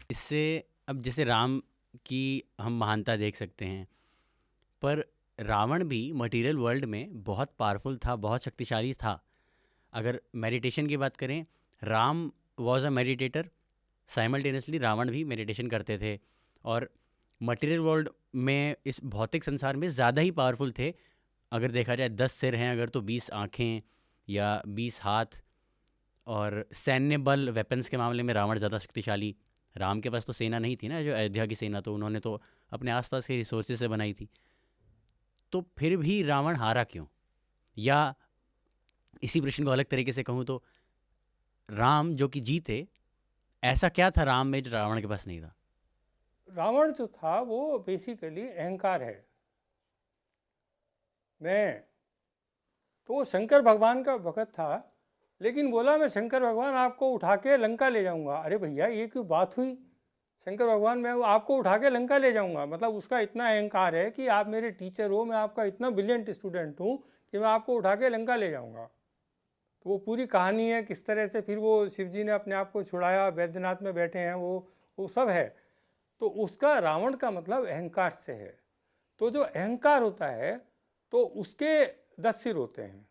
इससे अब जैसे राम की हम महानता देख सकते हैं, पर रावण भी मटेरियल वर्ल्ड में बहुत पावरफुल था, बहुत शक्तिशाली था। अगर मेडिटेशन की बात करें, Ram was a meditator, simultaneously Ravan भी मेडिटेशन करते थे, और मटेरियल वर्ल्ड में इस भौतिक संसार में ज़्यादा ही पावरफुल थे। अगर देखा जाए 10 सिर हैं अगर, तो 20 आँखें या 20 हाथ। और सैन्य बल, वेपन्स के मामले में रावण ज़्यादा शक्तिशाली। राम के पास तो सेना नहीं थी ना, जो अयोध्या की सेना, तो उन्होंने तो अपने आसपास के रिसोर्सेज से बनाई थी। तो फिर भी रावण हारा क्यों? या इसी प्रश्न को अलग तरीके से कहूँ तो, राम जो कि जीते, ऐसा क्या था राम में जो रावण के पास नहीं था? रावण जो था वो बेसिकली अहंकार है। मैं तो वो शंकर भगवान का भक्त था, लेकिन बोला मैं शंकर भगवान आपको उठा के लंका ले जाऊंगा। अरे भैया ये क्यों बात हुई? शंकर भगवान मैं आपको उठा के लंका ले जाऊंगा, मतलब उसका इतना अहंकार है कि आप मेरे टीचर हो, मैं आपका इतना ब्रिलियंट स्टूडेंट हूँ कि मैं आपको उठा के लंका ले जाऊंगा। तो वो पूरी कहानी है किस तरह से फिर वो शिव जी ने अपने आप को छुड़ाया, बैद्यनाथ में बैठे हैं, वो सब है। तो उसका रावण का मतलब अहंकार से है। तो जो अहंकार होता है तो उसके 10 सिर होते हैं।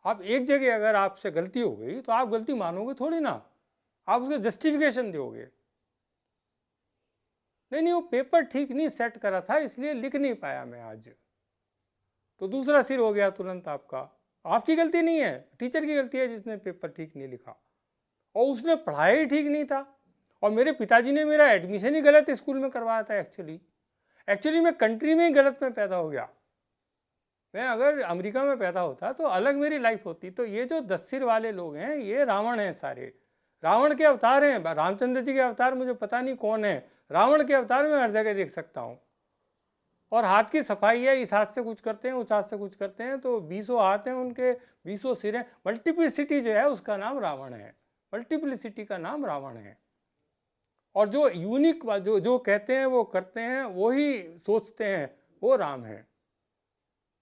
आप एक जगह अगर आपसे गलती हो गई तो आप गलती मानोगे थोड़ी ना, आप उसके जस्टिफिकेशन दोगे। नहीं वो पेपर ठीक नहीं सेट करा था इसलिए लिख नहीं पाया मैं आज, तो दूसरा सिर हो गया तुरंत आपका। आपकी गलती नहीं है, टीचर की गलती है जिसने पेपर ठीक नहीं लिखा, और उसने पढ़ाया ही ठीक नहीं था। और मेरे पिताजी ने मेरा एडमिशन ही गलत स्कूल में करवाया था। एक्चुअली मैं कंट्री में ही गलत में पैदा हो गया। मैं अगर अमेरिका में पैदा होता तो अलग मेरी लाइफ होती। तो ये जो 10 सिर वाले लोग हैं ये रावण हैं, सारे रावण के अवतार हैं। रामचंद्र जी के अवतार मुझे पता नहीं कौन है, रावण के अवतार मैं हर जगह देख सकता हूँ। और हाथ की सफाई है, इस हाथ से कुछ करते हैं, उस हाथ से कुछ करते हैं, तो 20 हाथ हैं उनके, 20 सिर हैं। मल्टीप्लिसिटी जो है उसका नाम रावण है, मल्टीप्लिसिटी का नाम रावण है। और जो यूनिक जो जो कहते हैं वो करते हैं, वो ही सोचते हैं, वो राम है।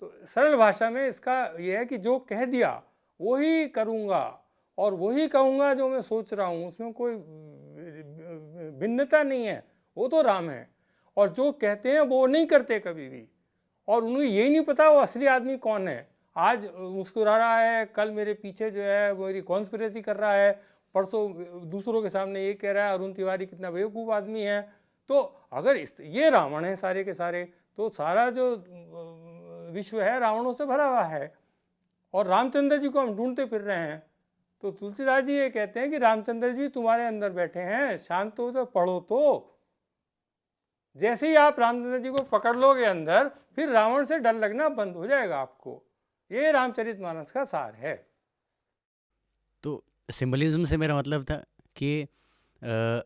तो सरल भाषा में इसका यह है कि जो कह दिया वो ही करूँगा, और वही कहूँगा जो मैं सोच रहा हूँ, उसमें कोई भिन्नता नहीं है, वो तो राम है। और जो कहते हैं वो नहीं करते कभी भी, और उन्हें यही नहीं पता वो असली आदमी कौन है। आज मुस्कुरा रहा है, कल मेरे पीछे जो है वो मेरी कॉन्स्पिरेसी कर रहा है, परसों दूसरों के सामने ये कह रहा है अरुण तिवारी कितना बेवकूफ़ आदमी है। तो अगर ये रावण है सारे के सारे, तो सारा जो विश्व है रावणों से भरा हुआ है। और रामचंद्र जी को हम ढूंढते फिर रहे हैं। तो तुलसीदास जी ये कहते हैं कि रामचंद्र जी तुम्हारे अंदर बैठे हैं, शांत हो तो पढ़ो। तो जैसे ही आप रामचंद्र जी को पकड़ लोगे अंदर, फिर रावण से डर लगना बंद हो जाएगा आपको। ये रामचरितमानस का सार है। तो सिंबलिज्म से मेरा मतलब था कि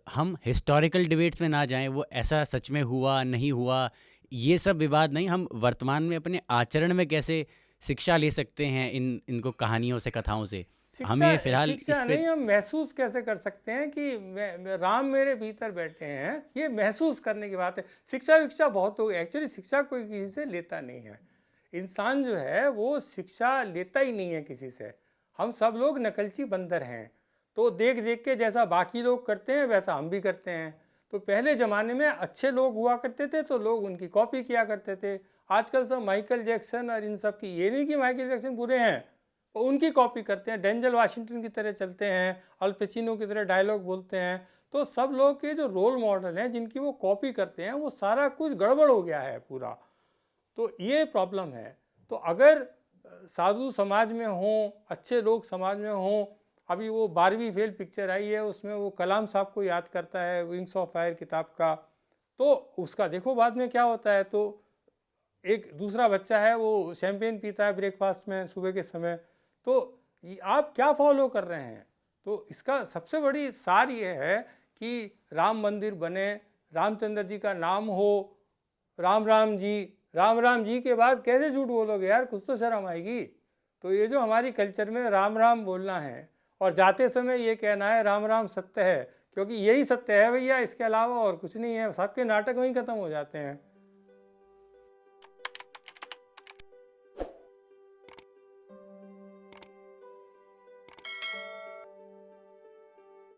हम हिस्टोरिकल डिबेट्स में ना जाएं, वो ऐसा सच में हुआ नहीं हुआ, ये सब विवाद नहीं। हम वर्तमान में अपने आचरण में कैसे शिक्षा ले सकते हैं इनको कहानियों से, कथाओं से। शिक्षा हमें फिलहाल इस शिक्षा पे नहीं, हम महसूस कैसे कर सकते हैं कि राम मेरे भीतर बैठे हैं, ये महसूस करने की बात है। शिक्षा विक्षा बहुत हो गई। एक्चुअली शिक्षा कोई किसी से लेता नहीं है। इंसान जो है वो शिक्षा लेता ही नहीं है किसी से। हम सब लोग नकलची बंदर हैं। तो देख देख के जैसा बाकी लोग करते हैं वैसा हम भी करते हैं। तो पहले ज़माने में अच्छे लोग हुआ करते थे तो लोग उनकी कॉपी किया करते थे। आजकल सब माइकल जैक्सन और इन सब की, ये नहीं कि माइकल जैक्सन बुरे हैं, वो उनकी कॉपी करते हैं, डेंजल वाशिंगटन की तरह चलते हैं, अल पचिनो की तरह डायलॉग बोलते हैं। तो सब लोग के जो रोल मॉडल हैं जिनकी वो कॉपी करते हैं, वो सारा कुछ गड़बड़ हो गया है पूरा। तो ये प्रॉब्लम है। तो अगर साधु समाज में हों, अच्छे लोग समाज में हों, अभी वो 12वीं फेल पिक्चर आई है, उसमें वो कलाम साहब को याद करता है, विंग्स ऑफ फायर किताब का। तो उसका देखो बाद में क्या होता है। तो एक दूसरा बच्चा है वो शैंपेन पीता है ब्रेकफास्ट में सुबह के समय। तो आप क्या फॉलो कर रहे हैं? तो इसका सबसे बड़ी सार ये है कि राम मंदिर बने, रामचंद्र जी का नाम हो, राम राम जी। राम राम जी के बाद कैसे झूठ बोलोगे यार, कुछ तो शर्म आएगी। तो ये जो हमारी कल्चर में राम राम बोलना है, और जाते समय ये कहना है राम राम सत्य है, क्योंकि यही सत्य है भैया, इसके अलावा और कुछ नहीं है। सबके नाटक वहीं ख़त्म हो जाते हैं।